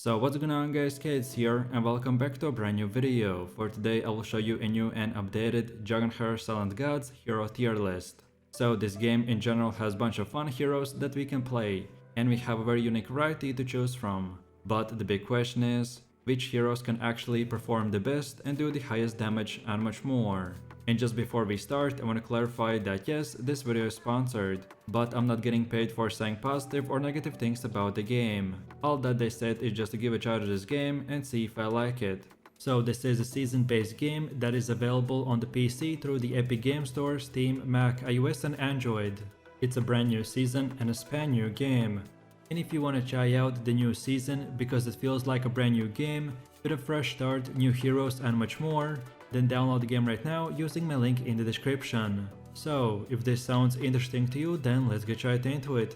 So what's going on guys, Kids here and welcome back to a brand new video. For today I will show you a new and updated Dragonheir Silent Gods hero tier list. So this game in general has a bunch of fun heroes that we can play, and we have a very unique variety to choose from. But the big question is, which heroes can actually perform the best and do the highest damage and much more. And just before we start, I want to clarify that yes, this video is sponsored, but I'm not getting paid for saying positive or negative things about the game. All that they said is just to give a try to this game and see if I like it. So this is a season-based game that is available on the PC through the Epic Game Store, Steam, Mac, iOS and Android. It's a brand new season and a span new game. And if you want to try out the new season because it feels like a brand new game, with a fresh start, new heroes and much more, then download the game right now using my link in the description. So, if this sounds interesting to you, then let's get right into it.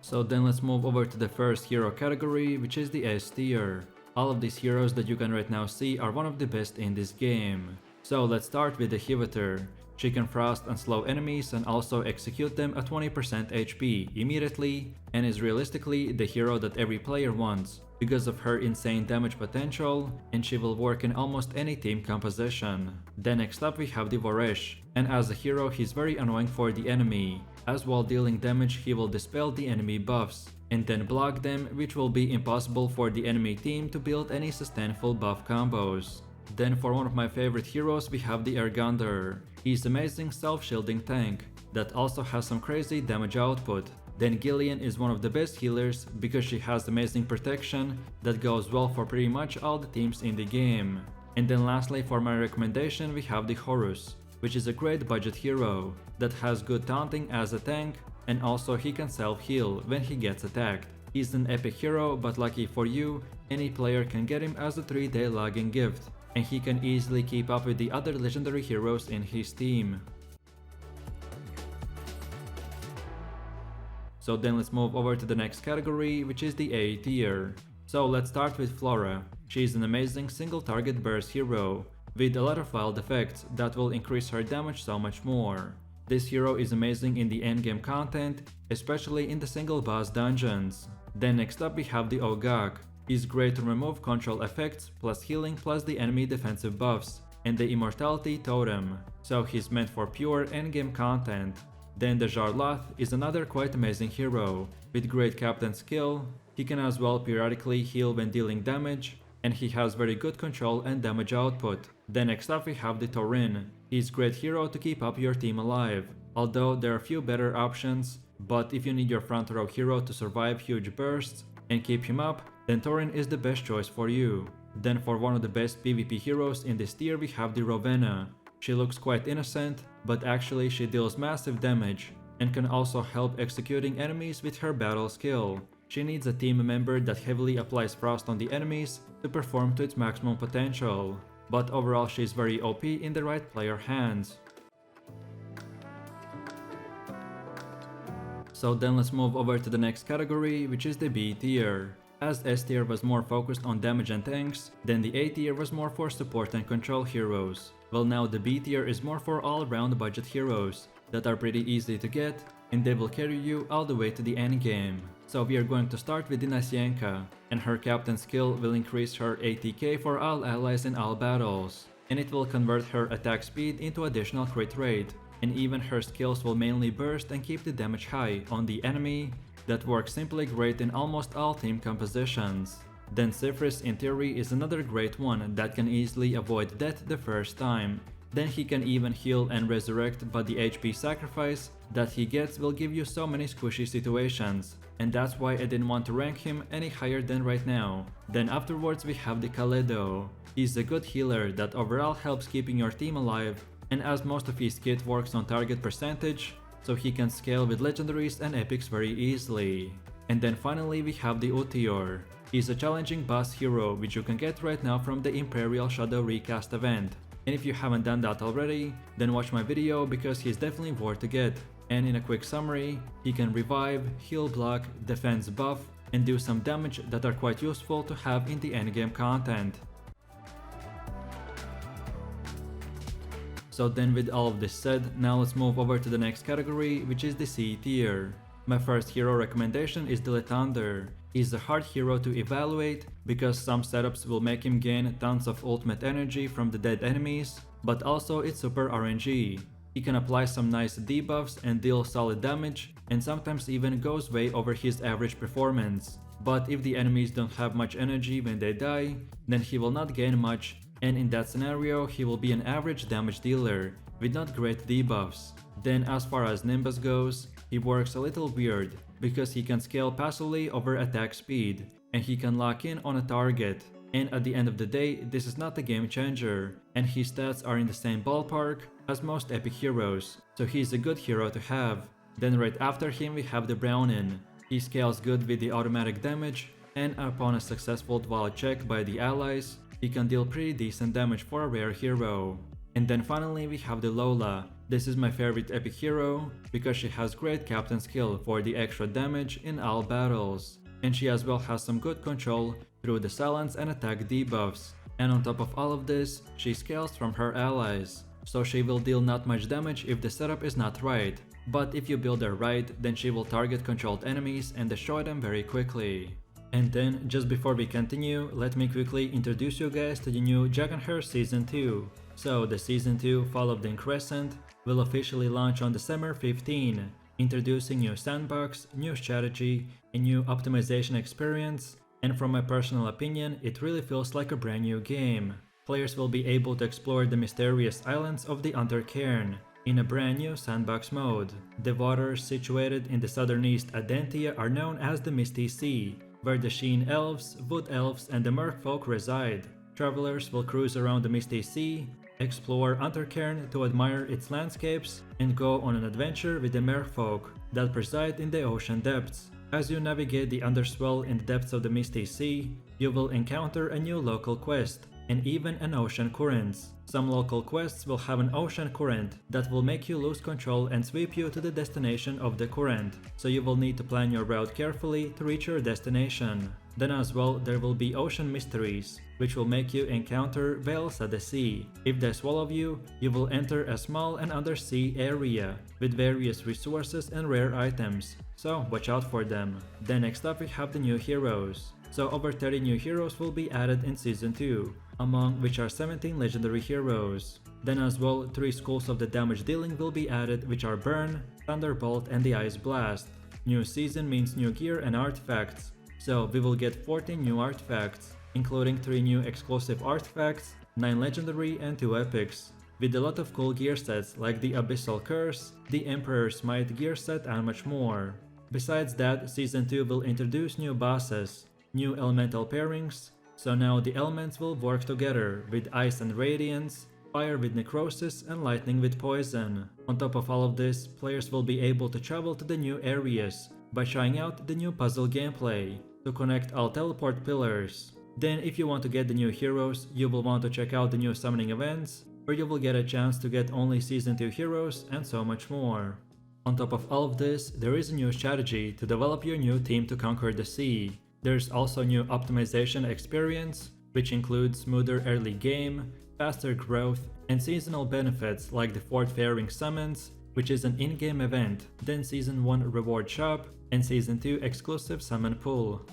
So then let's move over to the first hero category, which is the S tier. All of these heroes that you can right now see are one of the best in this game. So let's start with the Hivator. She can frost and slow enemies and also execute them at 20% HP immediately, and is realistically the hero that every player wants because of her insane damage potential, and she will work in almost any team composition. Then next up we have the Voresh, and as a hero he's very annoying for the enemy, as while dealing damage he will dispel the enemy buffs and then block them, which will be impossible for the enemy team to build any sustainable buff combos. Then for one of my favorite heroes we have the Dragonheir. He's amazing self-shielding tank that also has some crazy damage output. Then Gillian is one of the best healers because she has amazing protection that goes well for pretty much all the teams in the game. And then lastly for my recommendation we have the Horus, which is a great budget hero that has good taunting as a tank, and also he can self-heal when he gets attacked. He's an epic hero, but lucky for you, any player can get him as a 3-day logging gift, and he can easily keep up with the other legendary heroes in his team. So then let's move over to the next category, which is the A tier. So let's start with Flora. She's an amazing single target burst hero with a lot of wild effects that will increase her damage so much more. This hero is amazing in the endgame content, especially in the single boss dungeons. Then next up we have the Ogak. He's great to remove control effects plus healing plus the enemy defensive buffs and the immortality totem, so he's meant for pure endgame content. Then the Jarlath is another quite amazing hero with great captain skill. He can as well periodically heal when dealing damage, and he has very good control and damage output. Then next up we have the Taurin. He's great hero to keep up your team alive, although there are few better options, but if you need your front row hero to survive huge bursts and keep him up, then Taurin is the best choice for you. Then for one of the best PvP heroes in this tier we have the Rowena. She looks quite innocent, but actually she deals massive damage and can also help executing enemies with her battle skill. She needs a team member that heavily applies frost on the enemies to perform to its maximum potential, but overall she's very OP in the right player hands. So then let's move over to the next category, which is the B tier. As S tier was more focused on damage and tanks, then the A tier was more for support and control heroes. Well, now the B tier is more for all-round budget heroes that are pretty easy to get, and they will carry you all the way to the end game. So we are going to start with Dinasienka, and her captain skill will increase her ATK for all allies in all battles, and it will convert her attack speed into additional crit rate, and even her skills will mainly burst and keep the damage high on the enemy. That works simply great in almost all team compositions. Then Sifris in theory is another great one that can easily avoid death the first time. Then he can even heal and resurrect, but the HP sacrifice that he gets will give you so many squishy situations, and that's why I didn't want to rank him any higher than right now. Then afterwards we have the Kaledo. He's a good healer that overall helps keeping your team alive, and as most of his kit works on target percentage, so he can scale with legendaries and epics very easily. And then finally we have the Utior. He's a challenging boss hero which you can get right now from the Imperial Shadow Recast event. And if you haven't done that already, then watch my video because he's definitely worth to get. And in a quick summary, he can revive, heal block, defense buff, and do some damage that are quite useful to have in the endgame content. So then with all of this said, now let's move over to the next category, which is the C tier. My first hero recommendation is Dilettanter. He's a hard hero to evaluate because some setups will make him gain tons of ultimate energy from the dead enemies, but also it's super RNG. He can apply some nice debuffs and deal solid damage, and sometimes even goes way over his average performance. But if the enemies don't have much energy when they die, then he will not gain much, and in that scenario he will be an average damage dealer, with not great debuffs. Then as far as Nimbus goes, he works a little weird, because he can scale passively over attack speed, and he can lock in on a target. And at the end of the day, this is not a game changer, and his stats are in the same ballpark as most epic heroes, so he's a good hero to have. Then right after him we have the Brownin. He scales good with the automatic damage, and upon a successful dual check by the allies, he can deal pretty decent damage for a rare hero. And then finally we have the Lola. This is my favorite epic hero because she has great captain skill for the extra damage in all battles, and she as well has some good control through the silence and attack debuffs. And on top of all of this, she scales from her allies, so she will deal not much damage if the setup is not right, but if you build her right, then she will target controlled enemies and destroy them very quickly. And then, just before we continue, let me quickly introduce you guys to the new Dragonheir Season 2. So the Season 2 Fall of the Crescent will officially launch on December 15, introducing new sandbox, new strategy, and new optimization experience, and from my personal opinion, it really feels like a brand new game. Players will be able to explore the mysterious islands of the Undercairn in a brand new sandbox mode. The waters situated in the southern-east Adentia are known as the Misty Sea, where the Sheen Elves, Wood Elves, and the Merfolk reside. Travelers will cruise around the Misty Sea, explore Undercairn to admire its landscapes, and go on an adventure with the Merfolk that preside in the ocean depths. As you navigate the underswell in the depths of the Misty Sea, you will encounter a new local quest, and even an ocean currents. Some local quests will have an ocean current that will make you lose control and sweep you to the destination of the current, so you will need to plan your route carefully to reach your destination. Then as well, there will be ocean mysteries, which will make you encounter whales at the sea. If they swallow you, you will enter a small and undersea area with various resources and rare items, so watch out for them. Then next up we have the new heroes. So over 30 new heroes will be added in Season 2, among which are 17 legendary heroes. Then as well, 3 schools of the damage dealing will be added, which are Burn, Thunderbolt, and the Ice Blast. New season means new gear and artifacts, so we will get 14 new artifacts, including 3 new exclusive artifacts, 9 legendary and 2 epics, with a lot of cool gear sets like the Abyssal Curse, the Emperor's Might gear set, and much more. Besides that, Season 2 will introduce new bosses, new elemental pairings, so now the elements will work together with Ice and Radiance, Fire with Necrosis, and Lightning with Poison. On top of all of this, players will be able to travel to the new areas by trying out the new puzzle gameplay to connect all teleport pillars. Then if you want to get the new heroes, you will want to check out the new summoning events, where you will get a chance to get only Season 2 heroes and so much more. On top of all of this, there is a new strategy to develop your new team to conquer the sea. There's also new optimization experience, which includes smoother early game, faster growth, and seasonal benefits like the Fort Faring Summons, which is an in-game event, then Season 1 reward shop, and Season 2 exclusive summon pool.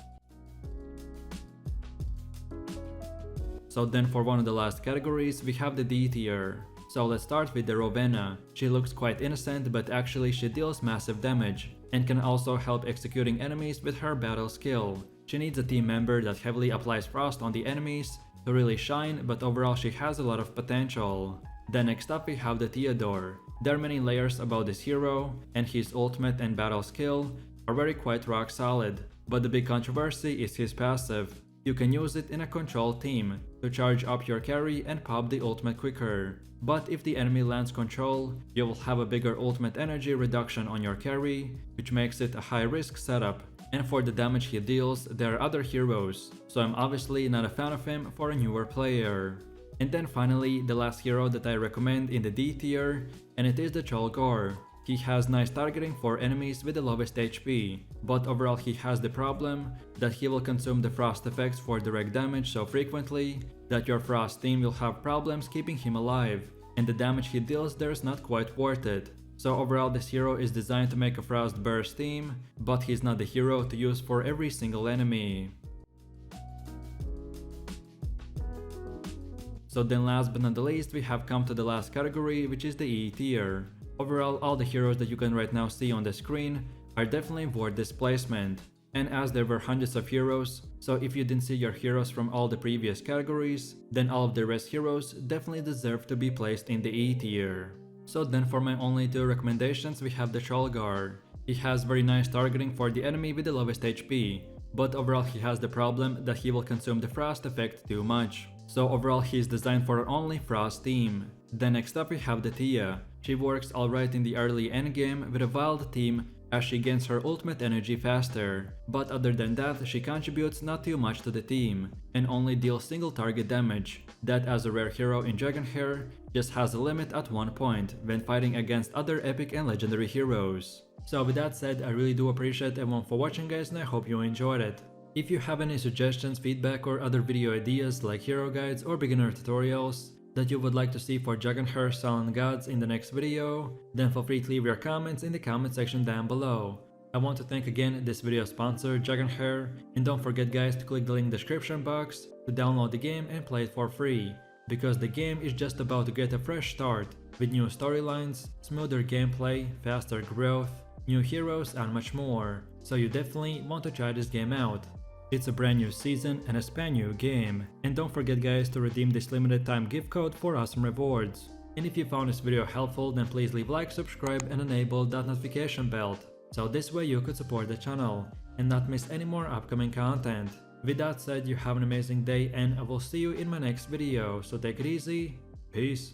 So then for one of the last categories, we have the D tier. So let's start with the Rowena. She looks quite innocent, but actually she deals massive damage, and can also help executing enemies with her battle skill. She needs a team member that heavily applies frost on the enemies to really shine, but overall she has a lot of potential. Then next up we have the Theodore. There are many layers about this hero, and his ultimate and battle skill are very quite rock solid, but the big controversy is his passive. You can use it in a control team to charge up your carry and pop the ultimate quicker. But if the enemy lands control, you will have a bigger ultimate energy reduction on your carry, which makes it a high risk setup. And for the damage he deals, there are other heroes, so I'm obviously not a fan of him for a newer player. And then finally, the last hero that I recommend in the D tier, and it is the Trollgore. He has nice targeting for enemies with the lowest HP, but overall he has the problem that he will consume the frost effects for direct damage so frequently that your frost team will have problems keeping him alive, and the damage he deals there is not quite worth it. So overall this hero is designed to make a Frost Burst team, but he's not the hero to use for every single enemy. So then last but not the least, we have come to the last category, which is the E tier. Overall, all the heroes that you can right now see on the screen are definitely worth this placement. And as there were hundreds of heroes, so if you didn't see your heroes from all the previous categories, then all of the rest heroes definitely deserve to be placed in the E tier. So then for my only two recommendations, we have the Trollgar. He has very nice targeting for the enemy with the lowest HP, but overall he has the problem that he will consume the frost effect too much. So overall he is designed for only frost team. Then next up we have the Tia. She works alright in the early endgame with a wild team as she gains her ultimate energy faster, but other than that she contributes not too much to the team and only deals single target damage. That as a rare hero in Dragonheir just has a limit at one point when fighting against other epic and legendary heroes. So with that said, I really do appreciate everyone for watching guys, and I hope you enjoyed it. If you have any suggestions, feedback or other video ideas like hero guides or beginner tutorials that you would like to see for Dragonheir Silent Gods in the next video, then feel free to leave your comments in the comment section down below. I want to thank again this video sponsor Dragonheir, and don't forget guys to click the link in the description box to download the game and play it for free, because the game is just about to get a fresh start with new storylines, smoother gameplay, faster growth, new heroes and much more, so you definitely want to try this game out. It's a brand new season and a span new game, and don't forget guys to redeem this limited time gift code for awesome rewards. And if you found this video helpful, then please leave like, subscribe and enable that notification bell, so this way you could support the channel and not miss any more upcoming content. With that said, you have an amazing day and I will see you in my next video, so take it easy, peace.